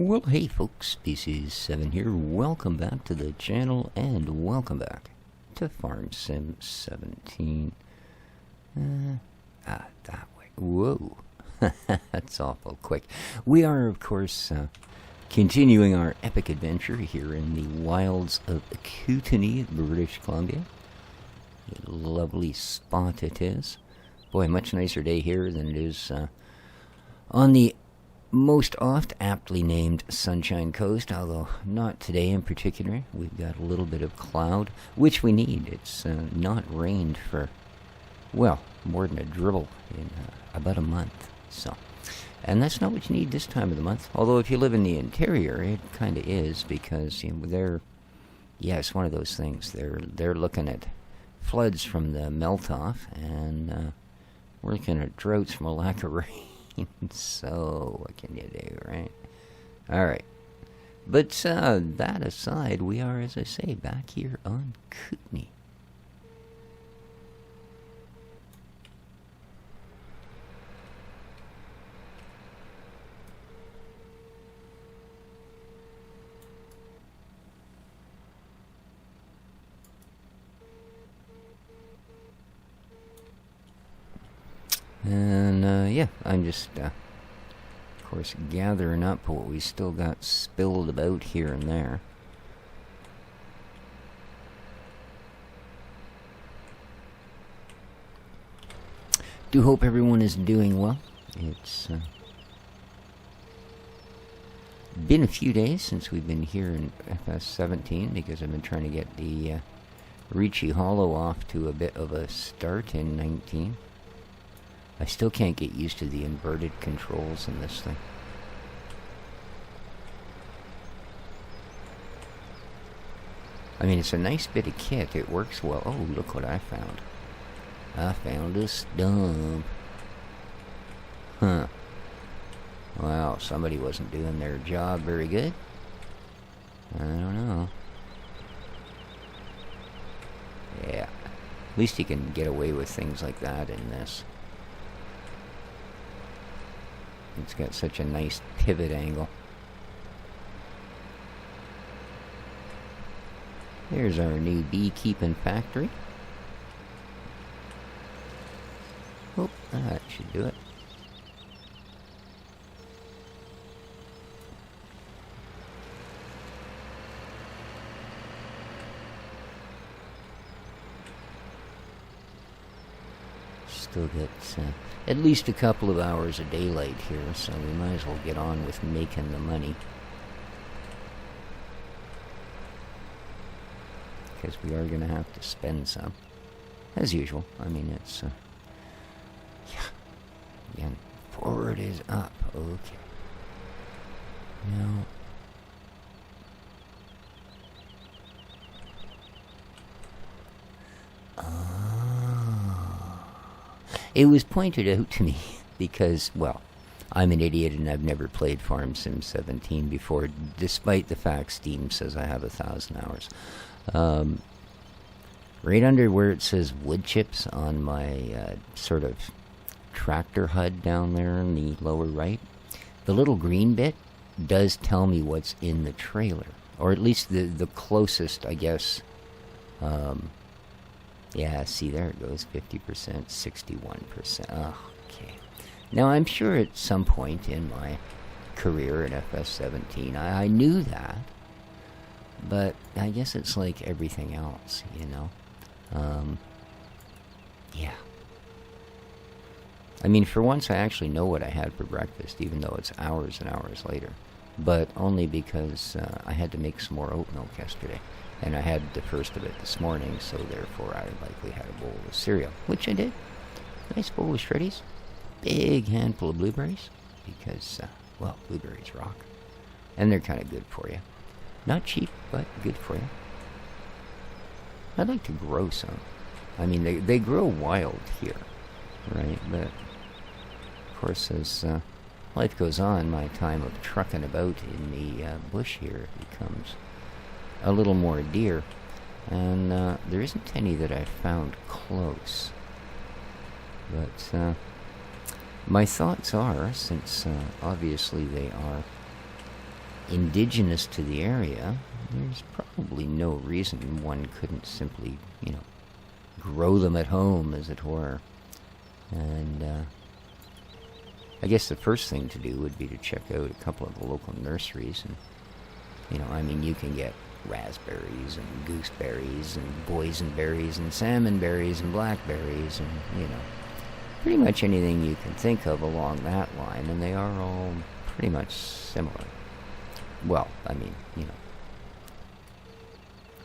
Well, hey folks, Species 7 here. Welcome back to the channel, and welcome back to Farm Sim 17. That way. Whoa. That's awful quick. We are, of course, continuing our epic adventure here in the wilds of Kootenay, British Columbia. A lovely spot it is. Boy, much nicer day here than it is on the most oft aptly named Sunshine Coast, although not today in particular. We've got a little bit of cloud, which we need. It's not rained for, well, more than a dribble in about a month. So, and that's not what you need this time of the month. Although if you live in the interior, it kind of is, because you know, it's one of those things. They're looking at floods from the melt off, and we're looking at droughts from a lack of rain. So, what can you do, right? Alright. But that aside, we are, as I say, back here on Kootenay. And, yeah, I'm just, of course, gathering up what we still got spilled about here and there. Do hope everyone is doing well. It's been a few days since we've been here in FS17, because I've been trying to get the Ricci Hollow off to a bit of a start in 19. I still can't get used to the inverted controls in this thing. I mean, it's a nice bit of kit. It works well. Oh, look what I found. I found a stump. Huh. Well, somebody wasn't doing their job very good. I don't know. Yeah. At least you can get away with things like that in this. It's got such a nice pivot angle. There's our new beekeeping factory. Oh, that should do it. Still get at least a couple of hours of daylight here, so we might as well get on with making the money. Because we are going to have to spend some. As usual. I mean, it's, yeah. Again, forward is up. Okay. Now, it was pointed out to me because, well, I'm an idiot and I've never played Farm Sim 17 before, despite the fact Steam says I have 1,000 hours. Right under where it says wood chips on my sort of tractor HUD down there in the lower right, the little green bit does tell me what's in the trailer. Or at least the closest, I guess. Yeah, see, there it goes, 50%, 61%. Okay. Now, I'm sure at some point in my career in FS17, I knew that, but I guess it's like everything else, you know? Yeah. I mean, for once, I actually know what I had for breakfast, even though it's hours and hours later. But only because I had to make some more oat milk yesterday. And I had the first of it this morning, so therefore I likely had a bowl of cereal, which I did. Nice bowl of Shreddies. Big handful of blueberries, because, well, blueberries rock. And they're kind of good for you. Not cheap, but good for you. I'd like to grow some. I mean, they grow wild here, right? But, of course, as life goes on, my time of trucking about in the bush here becomes a little more dear, and there isn't any that I've found close. But my thoughts are, since obviously they are indigenous to the area, there's probably no reason one couldn't simply, grow them at home, as it were. And I guess the first thing to do would be to check out a couple of the local nurseries. And, you can get raspberries and gooseberries and boysenberries and salmonberries and blackberries and, pretty much anything you can think of along that line. And they are all pretty much similar. Well,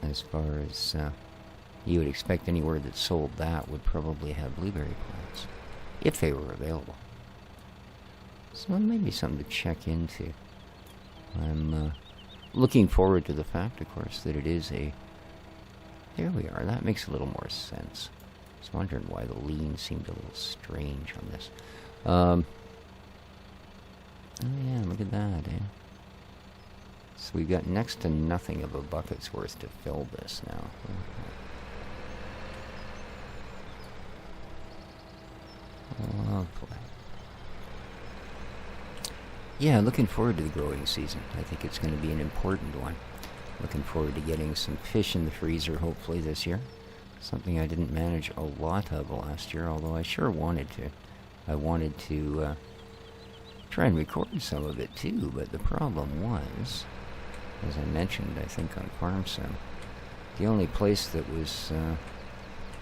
as far as you would expect, anywhere that sold that would probably have blueberry plants, if they were available. So it may be something to check into. I'm looking forward to the fact, of course, that it is a... There we are. That makes a little more sense. I was wondering why the lean seemed a little strange on this. Oh yeah, look at that, eh? So we've got next to nothing of a bucket's worth to fill this now. Oh boy. Yeah, looking forward to the growing season. I think it's going to be an important one. Looking forward to getting some fish in the freezer, hopefully, this year. Something I didn't manage a lot of last year, although I sure wanted to. I wanted to try and record some of it, too, but the problem was, as I mentioned, I think on Farm Sim, the only place that was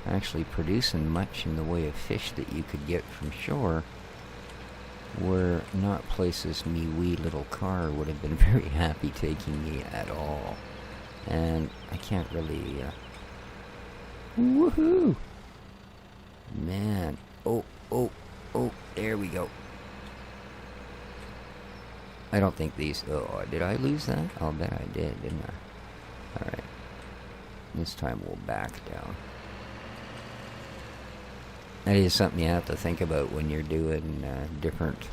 actually producing much in the way of fish that you could get from shore were not places me wee little car would have been very happy taking me at all. And I can't really... Woohoo! Man. Oh, there we go. I don't think these... Oh, did I lose that? I'll bet I did, didn't I? Alright. This time we'll back down. That is something you have to think about when you're doing different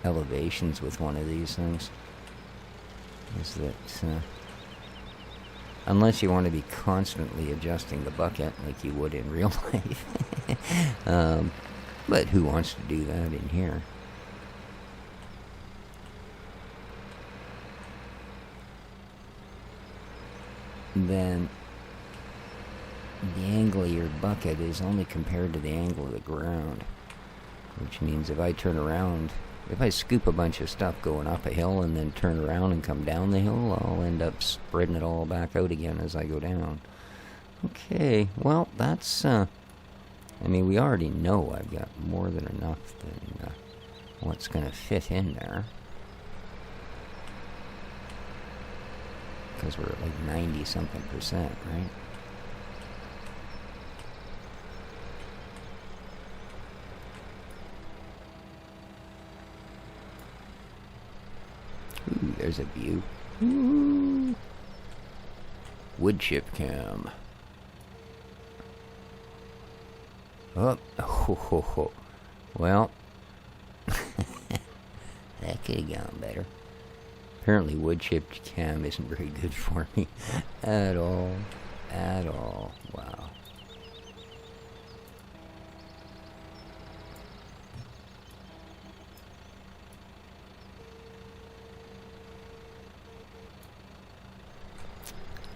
elevations with one of these things. Is that unless you want to be constantly adjusting the bucket like you would in real life. But who wants to do that in here? Then the angle of your bucket is only compared to the angle of the ground, which means if I turn around, if I scoop a bunch of stuff going up a hill and then turn around and come down the hill, I'll end up spreading it all back out again as I go down. Okay, well, that's, we already know I've got more than enough than what's going to fit in there. Because we're at like 90-something%, right? Ooh, there's a view. Ooh. Wood chip cam. Oh, ho. Well, that could have gone better. Apparently wood chip cam isn't very good for me at all. Wow.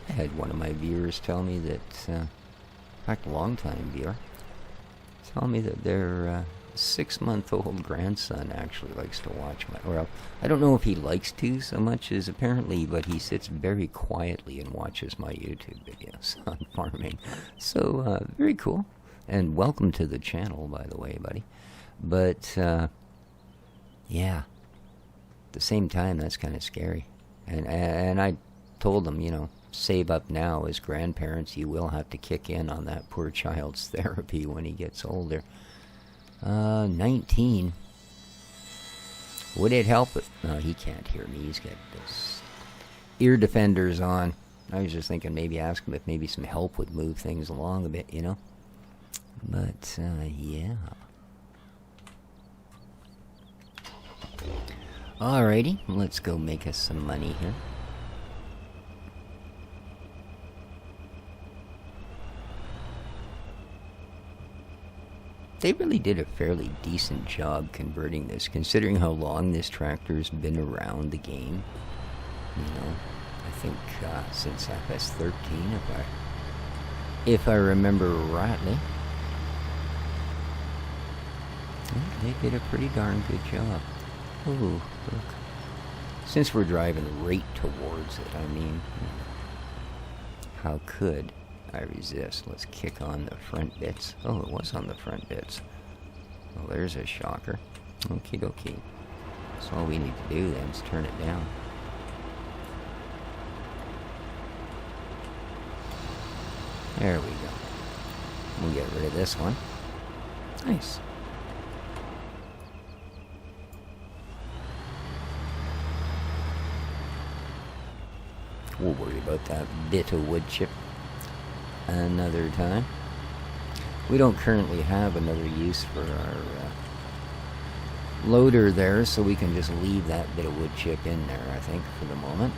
I had one of my viewers tell me that, in fact, a long-time viewer, tell me that their 6-month-old grandson actually likes to watch my... Well, I don't know if he likes to so much as apparently, but he sits very quietly and watches my YouTube videos on farming. So, very cool. And welcome to the channel, by the way, buddy. But, yeah. At the same time, that's kind of scary. And I told them, save up now. As grandparents, you will have to kick in on that poor child's therapy when he gets older. 19. Would it help it? No, he can't hear me. He's got this ear defenders on. I was just thinking maybe ask him if maybe some help would move things along a bit, But, yeah. Alrighty, let's go make us some money here. they really did a fairly decent job converting this, considering how long this tractor's been around the game. You know, I think since FS13, if I remember rightly. They did a pretty darn good job. Ooh, look. Since we're driving right towards it, I mean, how could I resist? Let's kick on the front bits. Oh, it was on the front bits. Well, there's a shocker. Okie dokie. So all we need to do then is turn it down. There we go. We'll get rid of this one. Nice. We'll worry about that bit of wood chip another time. We don't currently have another use for our loader there, so we can just leave that bit of wood chip in there, I think, for the moment.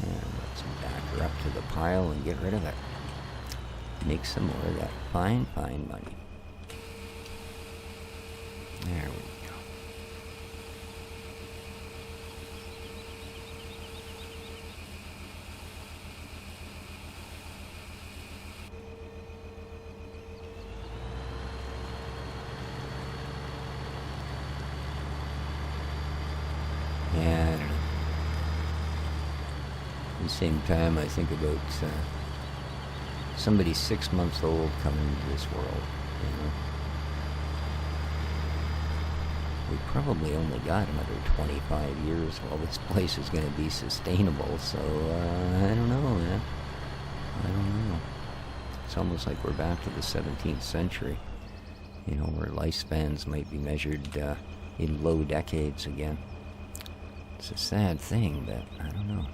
And let's back her up to the pile and get rid of it. Make some more of that fine, fine money. There we go. At the same time, I think about somebody 6 months old coming into this world, you know. We probably only got another 25 years while this place is going to be sustainable, so I don't know, man. I don't know. It's almost like we're back to the 17th century, you know, where lifespans might be measured in low decades again. It's a sad thing, but I don't know.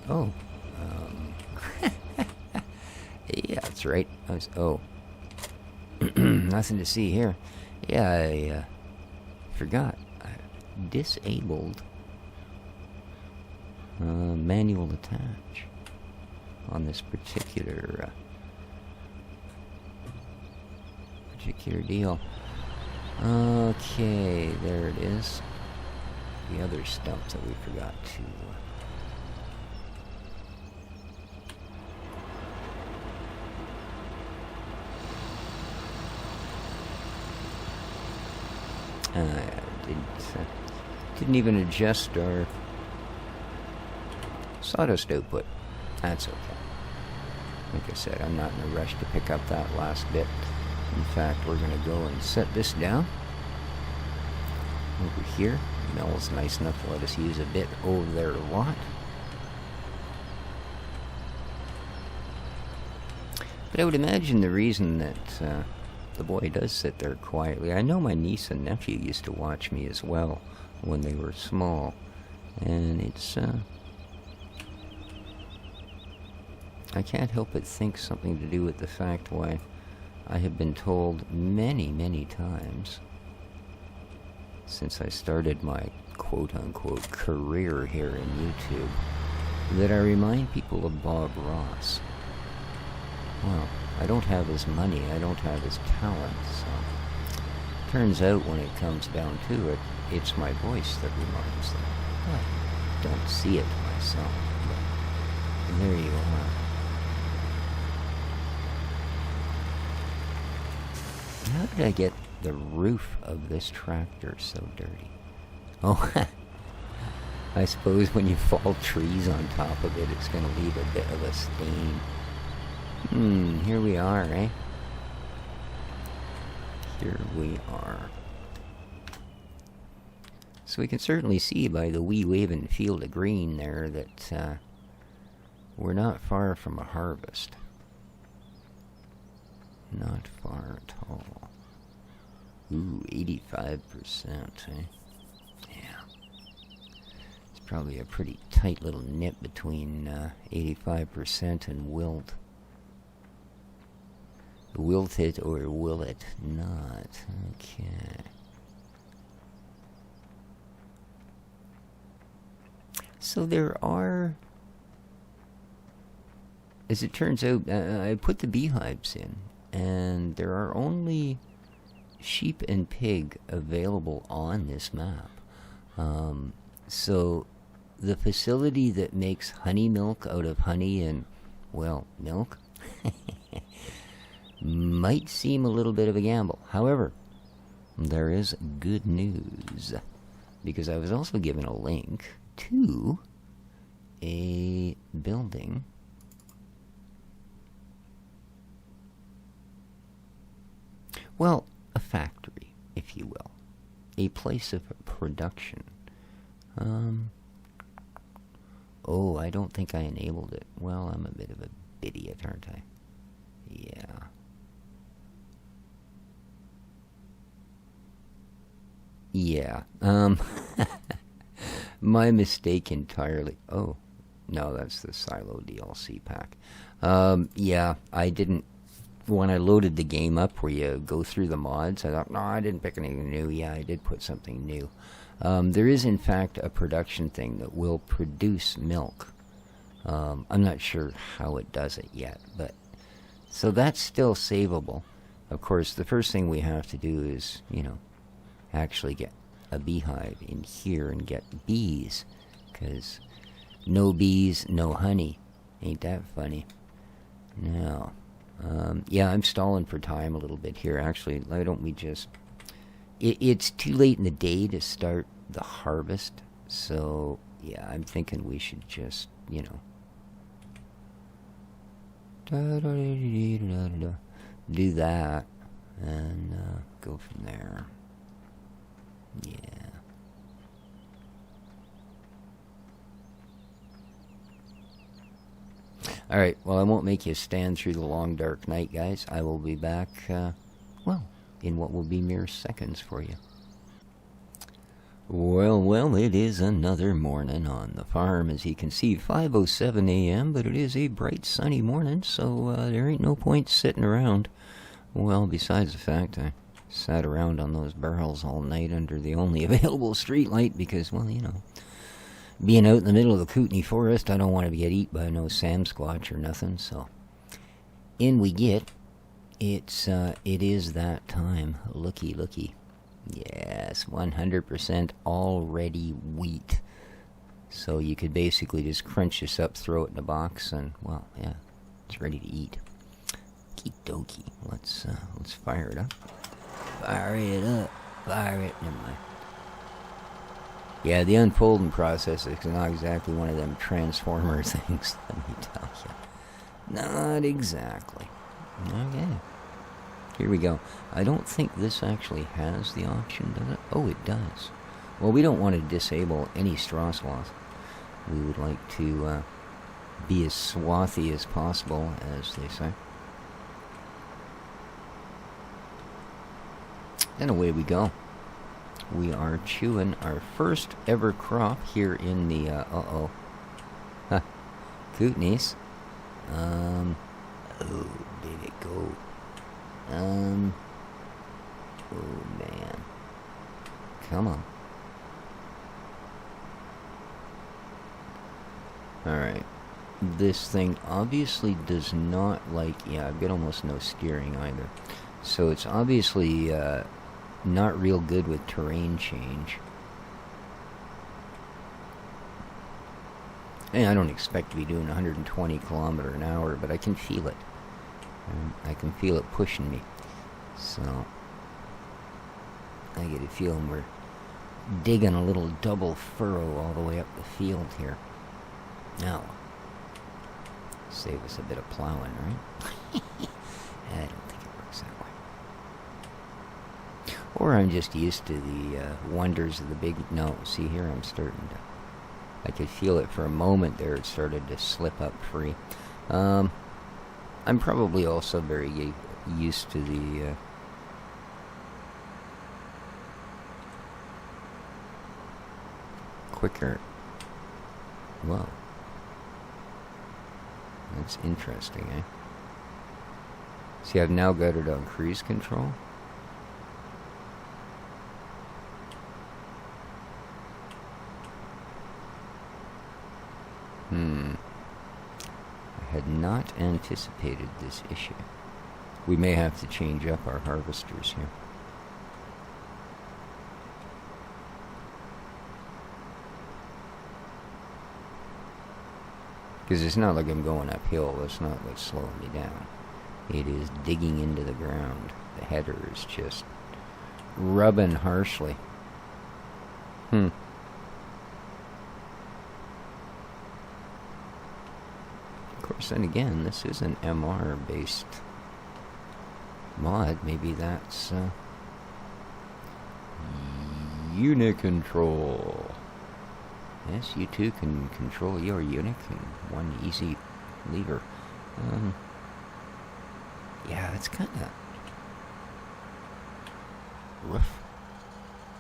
Oh, yeah, that's right. Nothing to see here. Yeah, I forgot. I disabled manual attach on this particular deal. Okay, there it is. The other stump that we forgot to... didn't even adjust our sawdust output. That's okay. Like I said, I'm not in a rush to pick up that last bit. In fact, we're going to go and set this down over here. Mel's nice enough to let us use a bit over there a lot. But I would imagine the reason that the boy does sit there quietly. I know my niece and nephew used to watch me as well when they were small. And it's... I can't help but think something to do with the fact why I have been told many, many times since I started my quote-unquote career here in YouTube that I remind people of Bob Ross. Well, I don't have his money, I don't have his talent, so... Turns out when it comes down to it, it's my voice that reminds them. I don't see it myself, but there you are. How did I get the roof of this tractor so dirty? Oh, I suppose when you fall trees on top of it, it's going to leave a bit of a stain. Here we are, eh? Here we are. So we can certainly see by the wee waving field of green there that we're not far from a harvest. Not far at all. Ooh, 85%, eh? Yeah. It's probably a pretty tight little nip between 85% and wilt. Wilt it or will it not? Okay. So there are as it turns out, I put the beehives in, and there are only sheep and pig available on this map. So the facility that makes honey milk out of honey and, well, milk might seem a little bit of a gamble. However, there is good news, because I was also given a link to a building well, a factory, if you will. A place of production. Oh, I don't think I enabled it. Well, I'm a bit of a idiot, aren't I? Yeah. Yeah. My mistake entirely. Oh, no, that's the Silo DLC pack. Yeah, I didn't. When I loaded the game up where you go through the mods, I thought, no, I didn't pick anything new. Yeah, I did put something new. There is, in fact, a production thing that will produce milk. I'm not sure how it does it yet, but so that's still savable. Of course, the first thing we have to do is, actually get a beehive in here and get bees, because no bees, no honey. Ain't that funny? No. Yeah, I'm stalling for time a little bit here. Actually, why don't we just... It's too late in the day to start the harvest, so, yeah, I'm thinking we should just, do that, and go from there. Yeah. Alright, well, I won't make you stand through the long, dark night, guys. I will be back, well, in what will be mere seconds for you. Well, it is another morning on the farm. As you can see, 5:07 a.m., but it is a bright, sunny morning, so there ain't no point sitting around. Well, besides the fact I sat around on those barrels all night under the only available street light because, well, being out in the middle of the Kootenay forest, I don't want to get eat by no Sam Squatch or nothing, so in we get. It is that time. Looky. Yes, 100% already wheat. So you could basically just crunch this up, throw it in a box, and, well, yeah, it's ready to eat. Okie dokie. Let's fire it up. Fire it up. Never mind. Yeah, the unfolding process is not exactly one of them transformer things, let me tell you. Not exactly. Okay. Here we go. I don't think this actually has the option, does it? Oh, it does. Well, we don't want to disable any straw swath. We would like to be as swathy as possible, as they say. And away we go. We are chewing our first ever crop here in the, Kootenays. Oh, did it go? Oh, man. Come on. Alright. This thing obviously does not like... Yeah, I've got almost no steering either. So it's obviously, not real good with terrain change. And I don't expect to be doing 120 kilometer an hour, but I can feel it. I can feel it pushing me. So I get a feeling we're digging a little double furrow all the way up the field here. Now, save us a bit of plowing, right? I don't think it works that way. Or I'm just used to the wonders of the big... No, see here, I'm starting to... I could feel it for a moment there. It started to slip up free. I'm probably also very used to the... quicker... Whoa. That's interesting, eh? See, I've now got it on cruise control. I had not anticipated this issue. We may have to change up our harvesters here. Because it's not like I'm going uphill. That's not what's slowing me down. It is digging into the ground. The header is just rubbing harshly. Of course, then again, this is an MR-based mod. Maybe that's unit control. Yes, you too can control your unit in one easy lever. Yeah, it's kind of rough.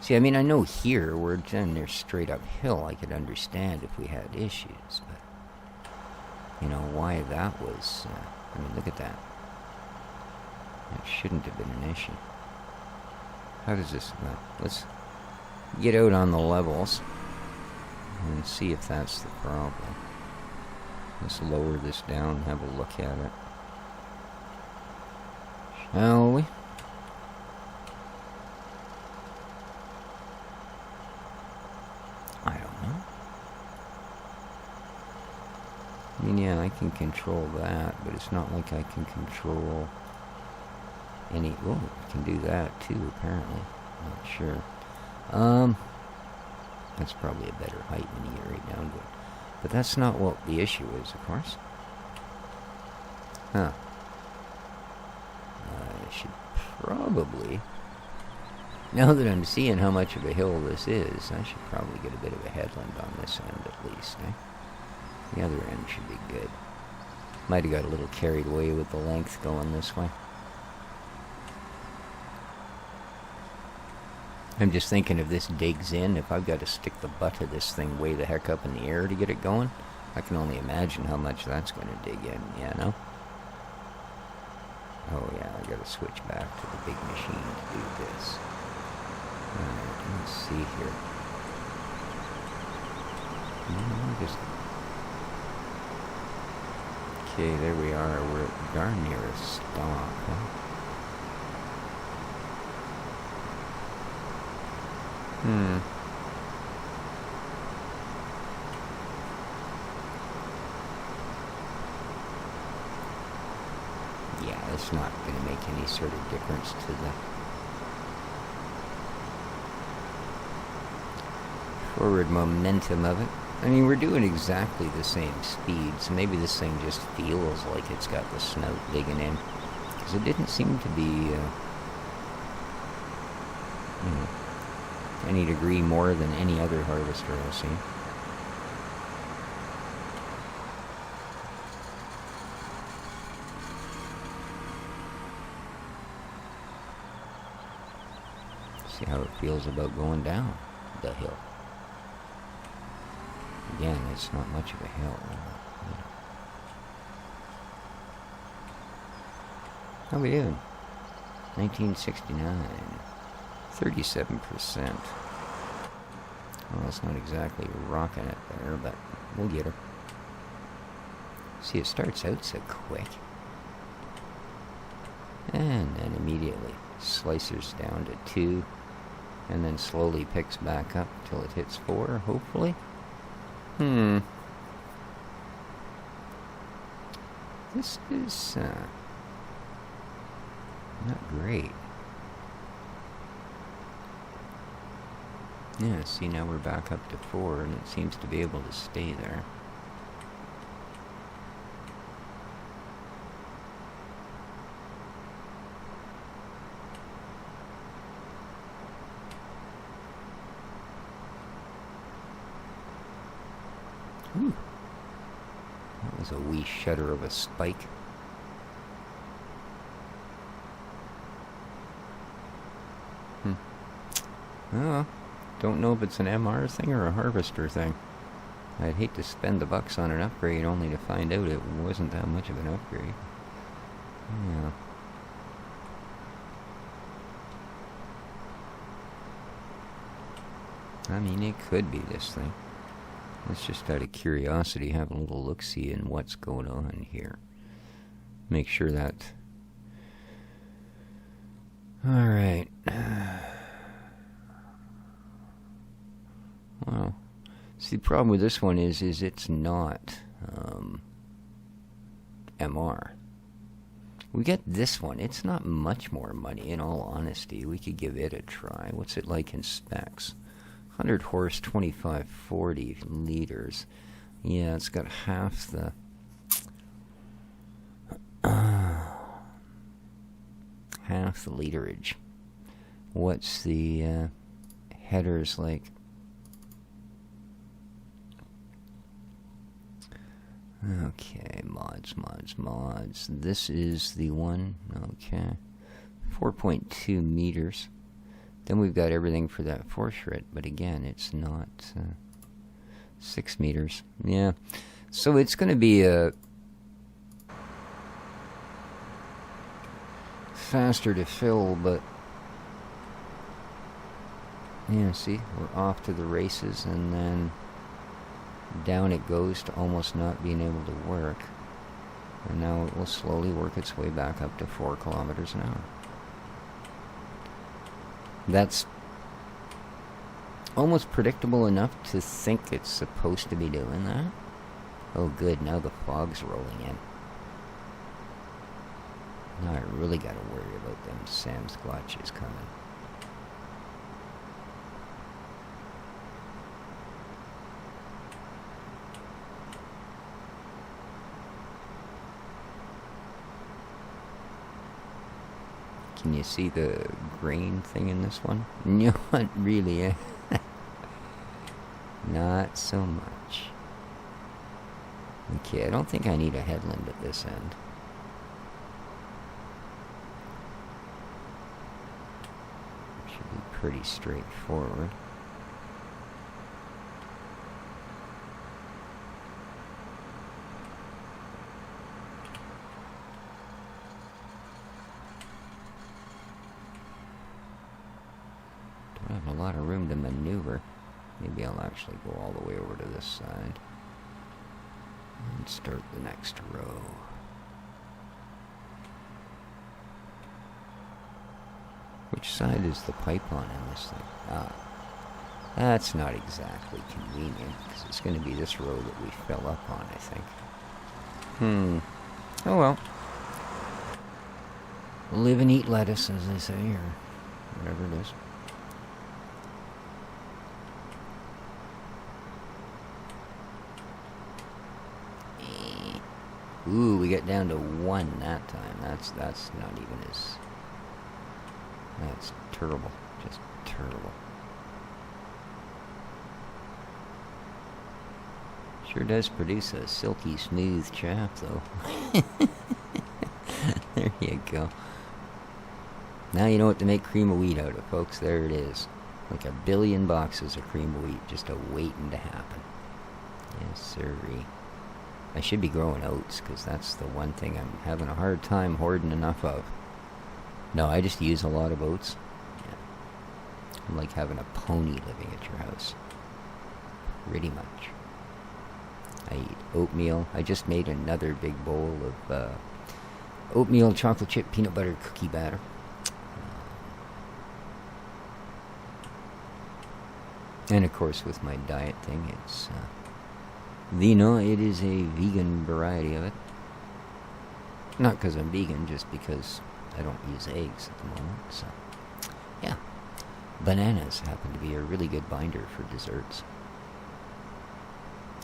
See, I mean, I know here we're down there straight uphill. I could understand if we had issues, but you know why that was. I mean, look at that. That shouldn't have been an issue. How does this? Well, let's get out on the levels and see if that's the problem. Let's lower this down and have a look at it. Shall we? I don't know. I mean, yeah, I can control that, but it's not like I can control any... Oh, I can do that too, apparently. Not sure. That's probably a better height when you get right down to it. But that's not what the issue is, of course. Huh. I should probably... Now that I'm seeing how much of a hill this is, I should probably get a bit of a headland on this end at least, eh? The other end should be good. Might have got a little carried away with the length going this way. I'm just thinking if this digs in, if I've got to stick the butt of this thing way the heck up in the air to get it going, I can only imagine how much that's going to dig in, you know? Oh yeah, I got to switch back to the big machine to do this. Alright, let's see here. Okay, there we are. We're darn near a stop, huh? Yeah, it's not going to make any sort of difference to the forward momentum of it. I mean, we're doing exactly the same speed, so maybe this thing just feels like it's got the snout digging in. Because it didn't seem to be, any degree more than any other harvester I've seen. See how it feels about going down the hill. Again, it's not much of a hill. How we doing? 1969. 37%. Well, it's not exactly rocking it there, but we'll get her. See, it starts out so quick. And then immediately slicers down to 2. And then slowly picks back up till it hits 4, hopefully. This is not great. Yeah, see, now we're back up to 4, and it seems to be able to stay there. Ooh. That was a wee shudder of a spike. Oh, don't know if it's an MR thing or a harvester thing. I'd hate to spend the bucks on an upgrade only to find out it wasn't that much of an upgrade. Yeah. I mean, it could be this thing. Let's just out of curiosity have a little look-see in what's going on here. Make sure that... Alright. Well, see, the problem with this one is it's not MR. We get this one. It's not much more money, in all honesty. We could give it a try. What's it like in specs? 100 horse, 2540 liters. Yeah, it's got half the... half the literage. What's the headers like? Okay, mods. This is the one. Okay. 4.2 meters. Then we've got everything for that foreshrit, but again, it's not 6 meters. Yeah. So it's going to be a faster to fill, but yeah, see, we're off to the races, and then down it goes to almost not being able to work. And now it will slowly work its way back up to 4 kilometers an hour. That's almost predictable enough to think it's supposed to be doing that. Oh good, now the fog's rolling in. Now I really gotta worry about them Sam squatches coming. Can you see the grain thing in this one? No, not really, eh? Not so much. Okay, I don't think I need a headland at this end. Should be pretty straightforward. Don't have a lot of room to maneuver. Maybe I'll actually go all the way over to this side and start the next row. Which side is the pipe on in this thing? Ah, that's not exactly convenient, because it's going to be this row that we fill up on, I think. Oh well. Live and eat lettuce, as they say, or whatever it is. Ooh, we got down to 1 that time. That's not even as... That's terrible. Just terrible. Sure does produce a silky smooth chaff, though. There you go. Now you know what to make cream of wheat out of, folks. There it is. Like 1 billion boxes of cream of wheat just a-waiting to happen. Yes, sirree. I should be growing oats, because that's the one thing I'm having a hard time hoarding enough of. No, I just use a lot of oats. Yeah. I'm like having a pony living at your house. Pretty much. I eat oatmeal. I just made another big bowl of oatmeal, chocolate chip, peanut butter, cookie batter. And of course, with my diet thing, it's... it is a vegan variety of it. Not because I'm vegan, just because I don't use eggs at the moment, so... Yeah. Bananas happen to be a really good binder for desserts.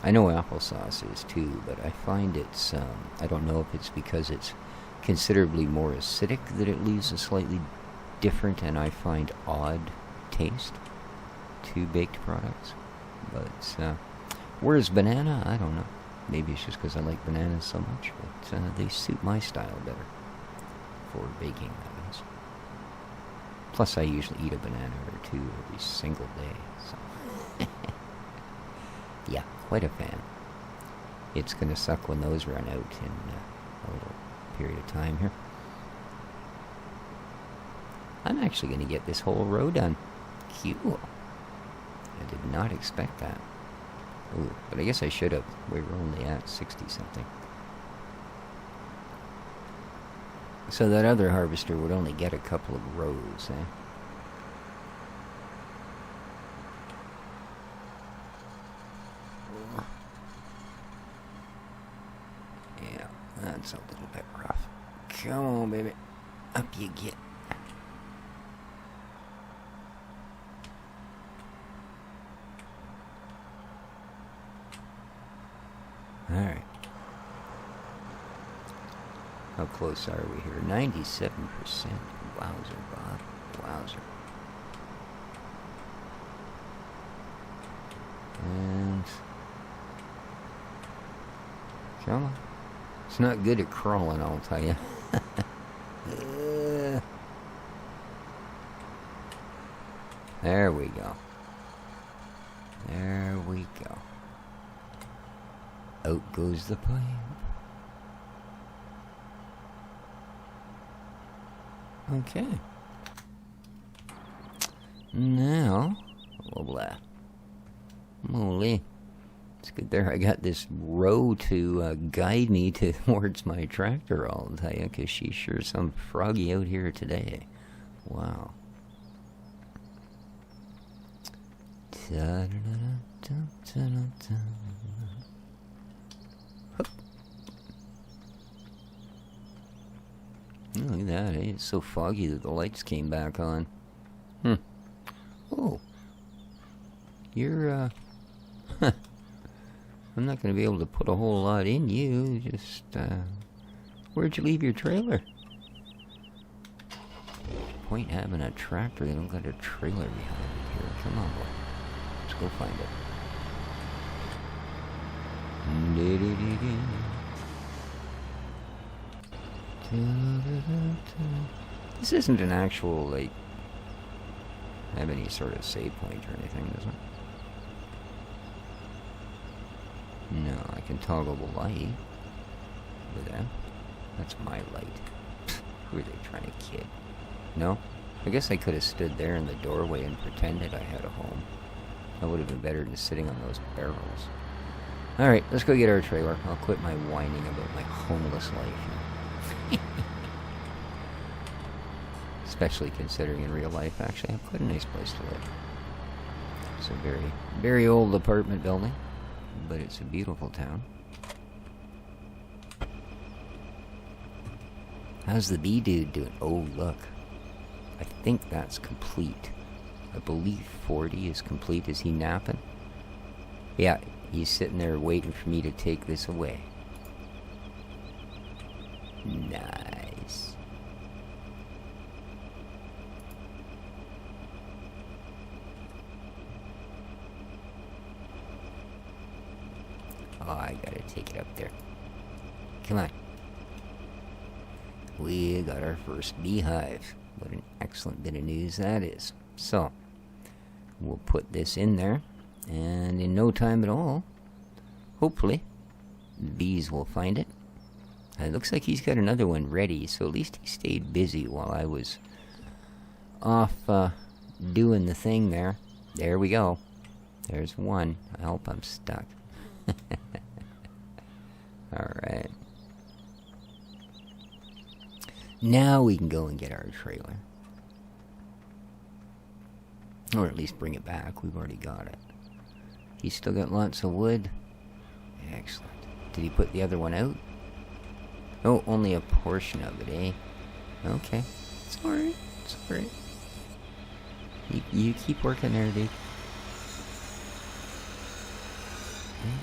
I know applesauce is too, but I find it's... I don't know if it's because it's considerably more acidic that it leaves a slightly different and I find odd taste to baked products. But, whereas banana, I don't know. Maybe it's just because I like bananas so much, but they suit my style better for baking, that is. Plus, I usually eat a banana or two every single day, so... Yeah, quite a fan. It's going to suck when those run out in a little period of time here. I'm actually going to get this whole row done. Cool. I did not expect that. Ooh, but I guess I should have. We were only at 60-something. So that other harvester would only get a couple of rows, eh? Yeah, that's a little bit rough. Come on, baby. Up you get. Alright. How close are we here? 97%. Wowzer, Bob. Wowzer. And... come on. It's not good at crawling, I'll tell you. There we go. There we go. Out goes the pipe. Okay. Now, blah. Moly. It's good there. I got this row to guide me towards my tractor, I'll tell you, because she's sure some froggy out here today. Wow. Oh, look at that, eh? It's so foggy that the lights came back on. Oh. You're, I'm not going to be able to put a whole lot in you. Just, where'd you leave your trailer? Point having a tractor, they don't got a trailer behind it here. Come on, boy. Let's go find it. This isn't an actual, like, have any sort of save point or anything, does it? No, I can toggle the light. Look at that. That's my light. Who are they trying to kid? No? I guess I could have stood there in the doorway and pretended I had a home. That would have been better than sitting on those barrels. Alright, let's go get our trailer. I'll quit my whining about my homeless life. Especially considering in real life, actually, I have quite a nice place to live. It's a very, very old apartment building, but it's a beautiful town. How's the bee dude doing? Oh, look. I think that's complete. I believe 40 is complete. Is he napping? Yeah, he's sitting there waiting for me to take this away. Nice. Oh, I gotta take it up there. Come on. We got our first beehive. What an excellent bit of news that is. So, we'll put this in there, and in no time at all, hopefully, the bees will find it. It looks like he's got another one ready, so at least he stayed busy while I was off doing the thing there. There we go. There's one. I hope I'm stuck. Alright. Now we can go and get our trailer. Or at least bring it back. We've already got it. He's still got lots of wood. Excellent. Did he put the other one out? Oh, only a portion of it, eh? Okay. It's alright. It's alright. You keep working there, dude.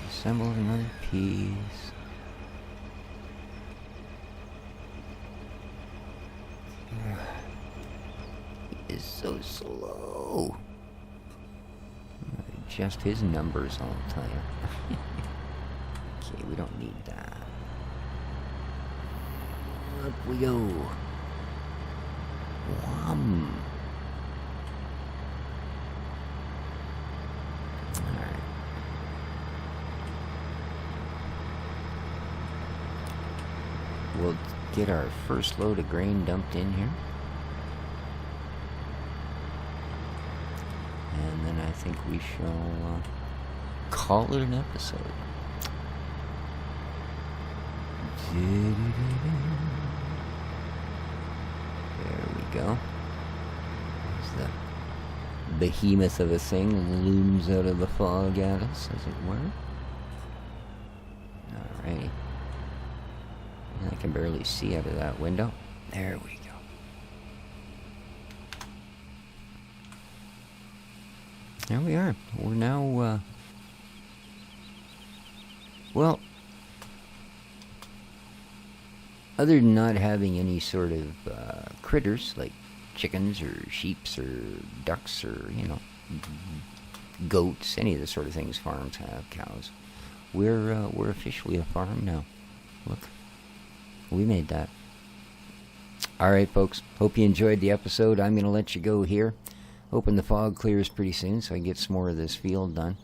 Assemble another piece. He is so slow. Adjust his numbers, I'll tell you. Okay, we don't need that. Up we go. Wham. Alright. We'll get our first load of grain dumped in here. And then I think we shall call it an episode. There we go. There's the behemoth of a thing looms out of the fog at us, as it were. Alrighty. I can barely see out of that window. There we go. There we are. We're now, well, other than not having any sort of critters like chickens or sheeps or ducks or, you know, goats, any of the sort of things farms have, cows, we're officially a farm now. Look, we made that. All right, folks. Hope you enjoyed the episode. I'm going to let you go here. Hoping the fog clears pretty soon so I can get some more of this field done.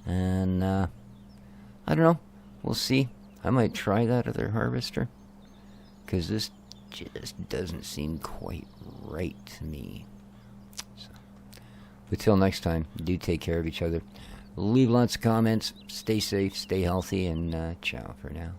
And, I don't know. We'll see. I might try that other harvester, because this just doesn't seem quite right to me. So, but till next time, do take care of each other. Leave lots of comments. Stay safe, stay healthy, and ciao for now.